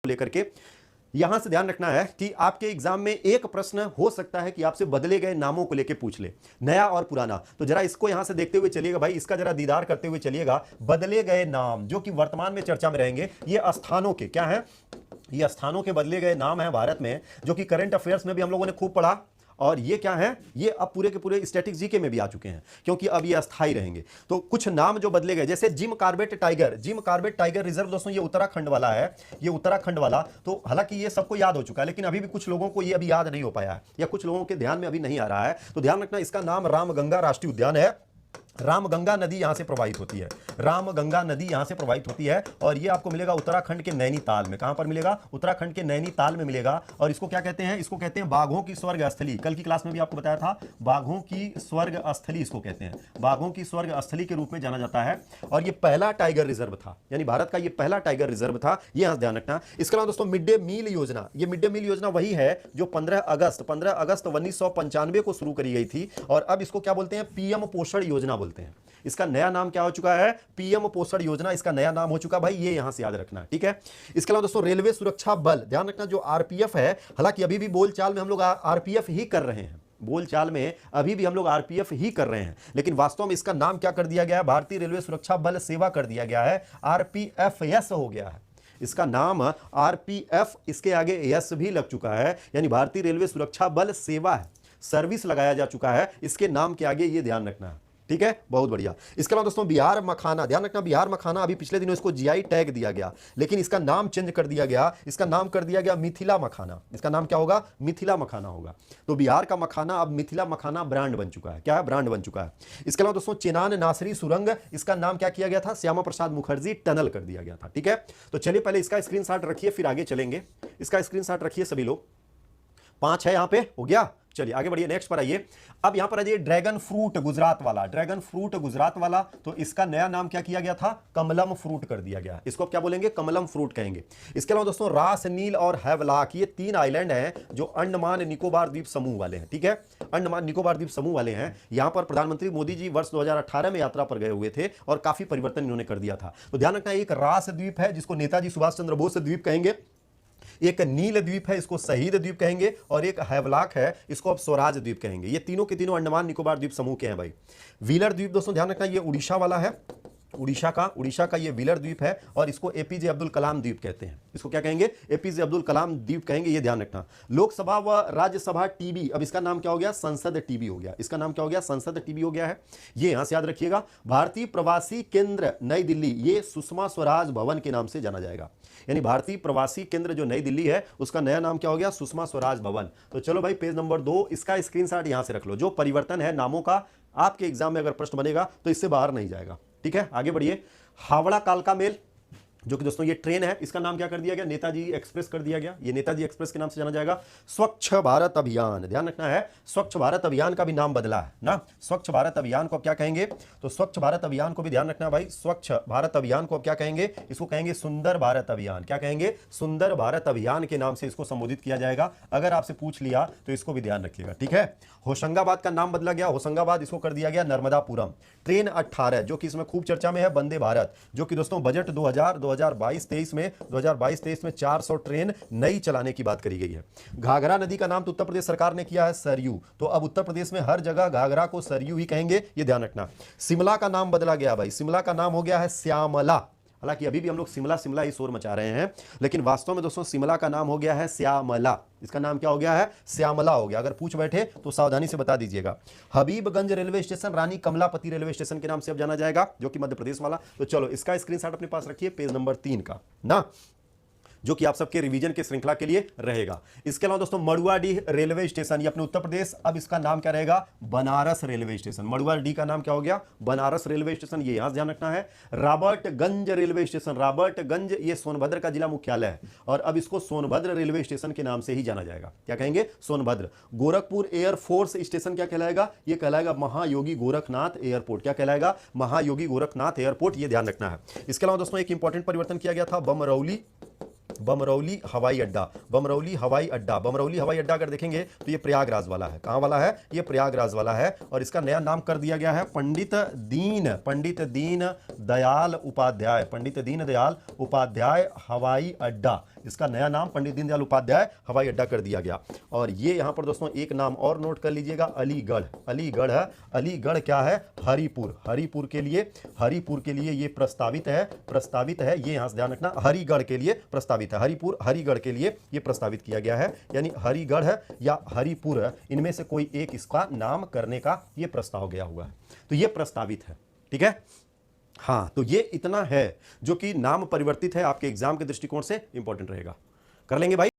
लेकर के यहां से ध्यान रखना है कि आपके एग्जाम में एक प्रश्न हो सकता है कि आपसे बदले गए नामों को लेकर पूछ ले, नया और पुराना। तो जरा इसको यहां से देखते हुए चलिएगा भाई, इसका जरा दीदार करते हुए चलिएगा। बदले गए नाम जो कि वर्तमान में चर्चा में रहेंगे, ये स्थानों के क्या है, ये स्थानों के बदले गए नाम है भारत में, जो कि करंट अफेयर्स में भी हम लोगों ने खूब पढ़ा। और ये क्या है, ये अब पूरे के पूरे स्टैटिक जीके में भी आ चुके हैं, क्योंकि अब ये अस्थाई रहेंगे। तो कुछ नाम जो बदले गए, जैसे Jim Corbett tiger, Jim Corbett tiger reserve दोस्तों ये उत्तराखंड वाला है, ये उत्तराखंड वाला। तो हालांकि ये सबको याद हो चुका है, लेकिन अभी भी कुछ लोगों को ये अभी याद नहीं हो पाया है, या कुछ लोगों के ध्यान में अभी नहीं आ रहा है। तो ध्यान रखना, इसका नाम रामगंगा राष्ट्रीय उद्यान है। रामगंगा नदी यहां से प्रवाहित होती है, रामगंगा नदी यहां से प्रवाहित होती है। और ये आपको मिलेगा उत्तराखंड के नैनीताल में। कहां पर मिलेगा? उत्तराखंड के नैनीताल में मिलेगा। और इसको क्या कहते हैं? इसको कहते हैं बाघों की स्वर्ग स्थली। कल की क्लास में भी आपको बताया था, बाघों की स्वर्ग स्थली इसको कहते हैं, बाघों की स्वर्ग स्थली के रूप में जाना जाता है। और ये पहला टाइगर रिजर्व था, यानी भारत का ये पहला टाइगर रिजर्व था, ये यहां ध्यान रखना। इसके अलावा दोस्तों मिड डे मील योजना, ये मिड डे मील योजना वही है जो 15 अगस्त 1995 को शुरू करी गई थी। और अब इसको क्या बोलते हैं? पीएम पोषण योजना बोलते हैं। इसका नया नाम क्या हो चुका है? पीएम पोषण योजना इसका नया नाम हो चुका भाई, ये यहां से याद रखना है, ठीक है। इसके अलावा दोस्तों रेलवे सुरक्षा बल, ध्यान रखना जो आरपीएफ है, हालांकि अभी भी बोलचाल में हम लोग आरपीएफ ही कर रहे हैं, बोलचाल में अभी भी हम लोग आरपीएफ ही कर रहे हैं, लेकिन वास्तव में इसका नाम क्या कर दिया गया है? भारतीय रेलवे सुरक्षा बल सेवा कर दिया गया है, आरपीएफएस हो गया है। इसका नाम आरपीएफ, इसके आगे एस भी लग चुका है, यानी भारतीय रेलवे सुरक्षा बल सेवा है, सर्विस लगाया जा चुका है, इसके नाम के आगे ये ध्यान रखना है, ठीक है। बहुत बढ़िया। इसके अलावा दोस्तों बिहार मखाना, ध्यान रखना बिहार मखाना अभी पिछले दिनों इसको जीआई टैग दिया गया, लेकिन इसका नाम चेंज कर दिया गया, इसका नाम कर दिया गया मिथिला मखाना। इसका नाम क्या होगा? मिथिला मखाना होगा। तो बिहार का मखाना अब मिथिला मखाना ब्रांड बन चुका है। क्या है? ब्रांड बन चुका है। इसके अलावा दोस्तों चेनान नासरी सुरंग, इसका नाम क्या किया गया था? श्यामा प्रसाद मुखर्जी टनल कर दिया गया था, ठीक है। तो चलिए पहले इसका स्क्रीनशॉट रखिए, फिर आगे चलेंगे। इसका स्क्रीनशॉट रखिए सभी लोग। 5 है यहां पे, हो गया। चलिए आगे बढ़िए, नेक्स्ट पर आइए। अब यहां पर आ जाइए ड्रैगन फ्रूट गुजरात वाला, ड्रैगन फ्रूट गुजरात वाला। तो इसका नया नाम क्या किया गया था? कमलम फ्रूट कर दिया गया। इसको क्या बोलेंगे? कमलम फ्रूट कहेंगे। इसके अलावा दोस्तों रास, नील और हैवलाक, ये 3 आइलैंड हैं जो अंडमान निकोबार द्वीप समूह वाले हैं, ठीक है। अंडमान निकोबार द्वीप समूह वाले हैं। यहां पर प्रधानमंत्री मोदी जी वर्ष 2018 में यात्रा पर गए हुए थे और काफी परिवर्तन इन्होंने कर दिया था। तो ध्यान रखना, एक रास द्वीप है जिसको नेताजी सुभाष चंद्र बोस द्वीप कहेंगे, एक नील द्वीप है इसको शहीद द्वीप कहेंगे, और एक हैवलाक है इसको अब स्वराज द्वीप कहेंगे। ये तीनों के तीनों अंडमान निकोबार द्वीप समूह के हैं भाई। व्हीलर द्वीप दोस्तों ध्यान रखना, ये उड़ीसा वाला है, उड़ीसा का ये व्हीलर द्वीप है, और इसको एपीजे अब्दुल कलाम द्वीप कहते हैं। इसको क्या कहेंगे? एपीजे अब्दुल कलाम द्वीप कहेंगे, ये ध्यान रखना। लोकसभा व राज्यसभा टीबी, अब इसका नाम क्या हो गया? संसद टीबी हो गया। इसका नाम क्या हो गया? संसद टीबी हो गया है, ये यहां से याद रखिएगा। भारतीय प्रवासी केंद्र नई दिल्ली, ये सुषमा स्वराज भवन के नाम से जाना जाएगा, यानी भारतीय प्रवासी केंद्र जो नई दिल्ली है उसका नया नाम क्या हो गया? सुषमा स्वराज भवन। तो चलो भाई पेज नंबर 2, इसका स्क्रीनशॉट यहां से रख लो। जो परिवर्तन है नामों का, आपके एग्जाम में अगर प्रश्न बनेगा तो इससे बाहर नहीं जाएगा, ठीक है। आगे बढ़िए। हावड़ा कालका मेल, जो कि दोस्तों ये ट्रेन है, इसका नाम क्या कर दिया गया? नेताजी एक्सप्रेस कर दिया गया, ये नेताजी एक्सप्रेस के नाम से जाना जाएगा। स्वच्छ भारत अभियान, ध्यान रखना है स्वच्छ भारत अभियान का भी नाम बदला है ना। स्वच्छ भारत अभियान को क्या कहेंगे? तो स्वच्छ भारत अभियान को भी ध्यान रखना भाई। स्वच्छ भारत अभियान को क्या कहेंगे? इसको कहेंगे सुंदर भारत अभियान। क्या कहेंगे? सुंदर भारत अभियान के नाम से इसको संबोधित किया जाएगा। अगर आपसे पूछ लिया तो इसको भी ध्यान रखिएगा, ठीक है। होशंगाबाद का नाम बदला गया, होशंगाबाद इसको कर दिया गया नर्मदापुरम। ट्रेन 18 जो कि इसमें खूब चर्चा में है, वंदे भारत, जो कि दोस्तों बजट 2022-23 में 400 ट्रेन नई चलाने की बात करी गई है। घाघरा नदी का नाम तो उत्तर प्रदेश सरकार ने किया है सरयू, तो अब उत्तर प्रदेश में हर जगह घाघरा को सरयू ही कहेंगे, ये ध्यान रखना। शिमला का नाम बदला गया भाई, शिमला का नाम हो गया है श्यामला। हालांकि अभी भी हम लोग शिमला शिमला ही शोर मचा रहे हैं, लेकिन वास्तव में दोस्तों शिमला का नाम हो गया है श्यामला। इसका नाम क्या हो गया है? श्यामला हो गया। अगर पूछ बैठे तो सावधानी से बता दीजिएगा। हबीबगंज रेलवे स्टेशन रानी कमलापति रेलवे स्टेशन के नाम से अब जाना जाएगा, जो कि मध्य प्रदेश वाला। तो चलो इसका स्क्रीनशॉट अपने पास रखिए, पेज नंबर 3 का ना, जो कि आप सबके रिवीजन के श्रृंखला के लिए रहेगा। इसके अलावा दोस्तों मड़ुआडीह रेलवे स्टेशन, ये अपने उत्तर प्रदेश, अब इसका नाम क्या रहेगा? Banaras railway station. मड़ुआडीह का नाम क्या हो गया? बनारस रेलवे स्टेशन, ये यहां से ध्यान रखना है। रॉबर्टगंज रेलवे स्टेशन, रॉबर्टगंज ये सोनभद्र का जिला मुख्यालय है, और अब इसको सोनभद्र रेलवे स्टेशन के नाम से ही जाना जाएगा। क्या कहेंगे? सोनभद्र। गोरखपुर एयरफोर्स स्टेशन क्या कहलाएगा? ये कहलाएगा महायोगी गोरखनाथ एयरपोर्ट। क्या कहलाएगा? महायोगी गोरखनाथ एयरपोर्ट, ये ध्यान रखना है। इसके अलावा दोस्तों एक इंपॉर्टेंट परिवर्तन किया गया था, बमरौली हवाई अड्डा। बमरौली हवाई अड्डा अगर देखेंगे तो ये प्रयागराज वाला है। कहां वाला है? ये प्रयागराज वाला है, और इसका नया नाम कर दिया गया है पंडित दीन दयाल उपाध्याय हवाई अड्डा, इसका नया नाम पंडित दीनदयाल उपाध्याय हवाई अड्डा कर दिया गया। और ये यहां पर दोस्तों एक नाम और नोट कर लीजिएगा, अलीगढ़। अलीगढ़ है, अलीगढ़ क्या है, हरिपुर। हरिपुर के लिए ये प्रस्तावित है, ये यहां से ध्यान रखना, हरिगढ़ के लिए प्रस्तावित है, हरिपुर हरिगढ़ के लिए ये प्रस्तावित किया गया है, यानी हरिगढ़ है या हरिपुर है, इनमें से कोई एक इसका नाम करने का ये प्रस्ताव गया हुआ है, तो ये प्रस्तावित है। ठीक है, हाँ, तो ये इतना है जो कि नाम परिवर्तित है, आपके एग्जाम के दृष्टिकोण से इंपॉर्टेंट रहेगा। कर लेंगे भाई।